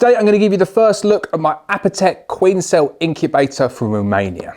Today I'm going to give you the first look at my Apitec queen cell incubator from Romania.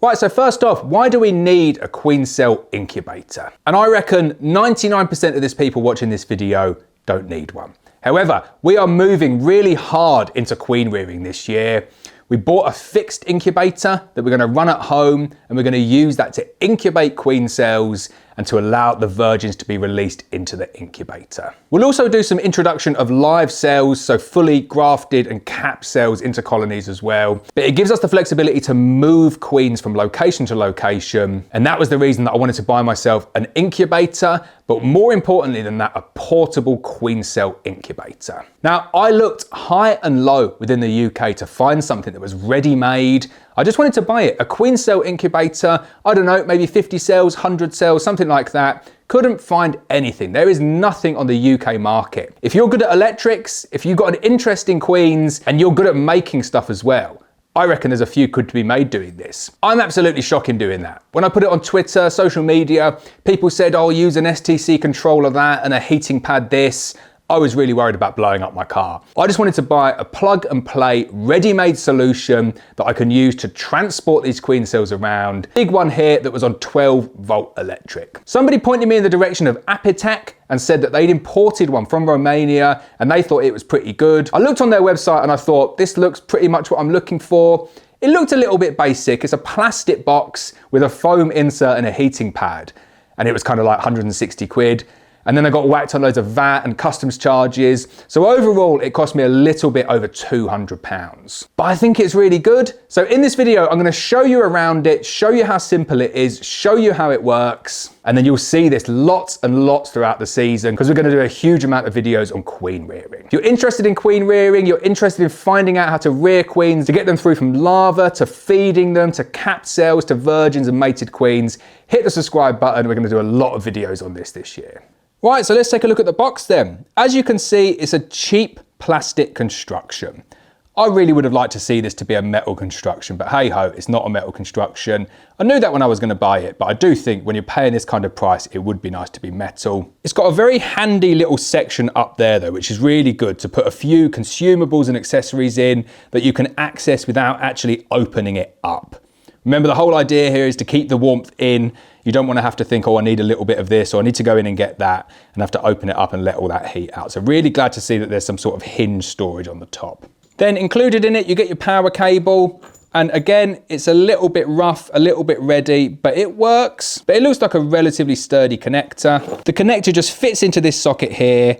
Right, so first off, why do we need a queen cell incubator? And I reckon 99% of this people watching this video don't need one. However, we are moving really hard into queen rearing this year. We bought a fixed incubator that we're going to run at home, and we're going to use that to incubate queen cells and to allow the virgins to be released into the incubator. We'll also do some introduction of live cells, so fully grafted and capped cells into colonies as well. But it gives us the flexibility to move queens from location to location. And that was the reason that I wanted to buy myself an incubator, but more importantly than that, a portable queen cell incubator. Now, I looked high and low within the UK to find something that was ready-made. I just wanted to buy it, a queen cell incubator, I don't know, maybe 50 cells, 100 cells, something like that. Couldn't find anything. There is nothing on the UK market. If you're good at electrics, if you've got an interest in queens, and you're good at making stuff as well, I reckon there's a few could be made doing this. I'm absolutely shocking doing that. When I put it on Twitter, social media, people said, oh, use an STC controller that and a heating pad this. I was really worried about blowing up my car. I just wanted to buy a plug and play ready-made solution that I can use to transport these queen cells around. Big one here that was on 12-volt electric. Somebody pointed me in the direction of Apitec and said that they'd imported one from Romania and they thought it was pretty good. I looked on their website and I thought, this looks pretty much what I'm looking for. It looked a little bit basic. It's a plastic box with a foam insert and a heating pad. And it was kind of like 160 quid. And then I got whacked on loads of VAT and customs charges. So overall, it cost me a little bit over £200. But I think it's really good. So in this video, I'm gonna show you around it, show you how simple it is, show you how it works. And then you'll see this lots and lots throughout the season because we're gonna do a huge amount of videos on queen rearing. If you're interested in queen rearing, you're interested in finding out how to rear queens, to get them through from larvae to feeding them, to capped cells, to virgins and mated queens, hit the subscribe button. We're gonna do a lot of videos on this year. Right, so let's take a look at the box then. As you can see, it's a cheap plastic construction. I really would have liked to see this to be a metal construction, but hey ho, it's not a metal construction. I knew that when I was going to buy it, but I do think when you're paying this kind of price, it would be nice to be metal. It's got a very handy little section up there though, which is really good to put a few consumables and accessories in that you can access without actually opening it up. Remember, the whole idea here is to keep the warmth in. You don't want to have to think, oh, I need a little bit of this, or I need to go in and get that, and have to open it up and let all that heat out. So really glad to see that there's some sort of hinge storage on the top. Then included in it, you get your power cable. And again, it's a little bit rough, a little bit ready, but it works. But it looks like a relatively sturdy connector. The connector just fits into this socket here.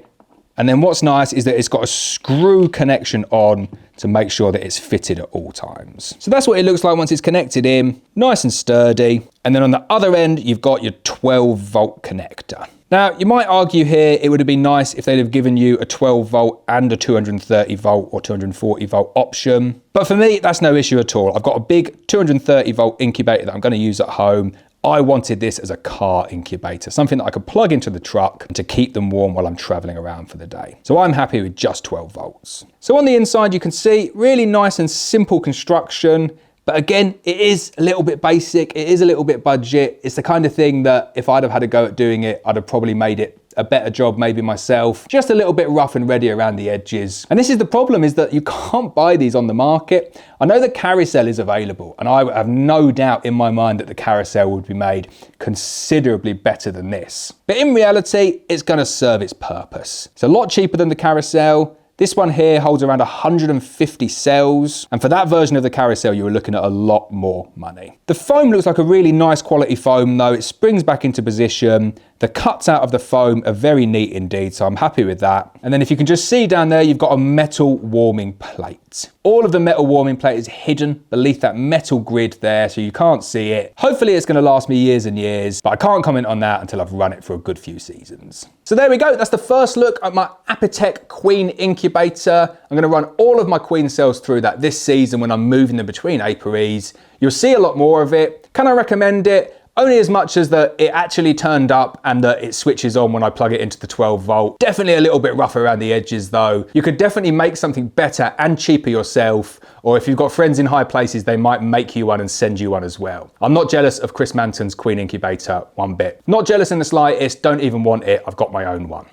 And then what's nice is that it's got a screw connection on to make sure that it's fitted at all times. So that's what it looks like once it's connected in, nice and sturdy. And then on the other end, you've got your 12-volt connector. Now, you might argue here, it would have been nice if they'd have given you a 12-volt and a 230-volt or 240-volt option. But for me, that's no issue at all. I've got a big 230-volt incubator that I'm going to use at home. I wanted this as a car incubator, something that I could plug into the truck to keep them warm while I'm traveling around for the day. So I'm happy with just 12 volts. So on the inside, you can see really nice and simple construction. But again, it is a little bit basic. It is a little bit budget. It's the kind of thing that if I'd have had a go at doing it, I'd have probably made it a better job maybe myself. Just a little bit rough and ready around the edges. And this is the problem, is that you can't buy these on the market. I know the carousel is available, and I have no doubt in my mind that the carousel would be made considerably better than this. But in reality, it's going to serve its purpose. It's a lot cheaper than the carousel. This one here holds around 150 cells, and for that version of the carousel, you were looking at a lot more money. The foam looks like a really nice quality foam though. It springs back into position. The cuts out of the foam are very neat indeed, so I'm happy with that. And then if you can just see down there, you've got a metal warming plate. All of the metal warming plate is hidden beneath that metal grid there, so you can't see it. Hopefully it's going to last me years and years, but I can't comment on that until I've run it for a good few seasons. So there we go. That's the first look at my Apitec Queen Incubator. I'm going to run all of my queen cells through that this season when I'm moving them between apiaries. You'll see a lot more of it. Can I recommend it? Only as much as that it actually turned up and that it switches on when I plug it into the 12 volt. Definitely a little bit rough around the edges though. You could definitely make something better and cheaper yourself, or if you've got friends in high places, they might make you one and send you one as well. I'm not jealous of Chris Manton's Queen Incubator one bit. Not jealous in the slightest, don't even want it, I've got my own one.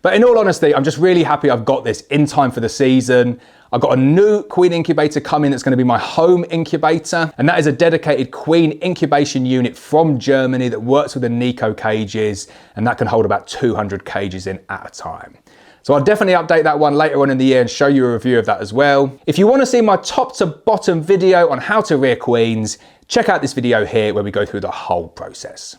But in all honesty, I'm just really happy I've got this in time for the season. I've got a new queen incubator coming that's going to be my home incubator, and that is a dedicated queen incubation unit from Germany that works with the Nico cages, and that can hold about 200 cages in at a time. So I'll definitely update that one later on in the year and show you a review of that as well. If you want to see my top to bottom video on how to rear queens, check out this video here where we go through the whole process.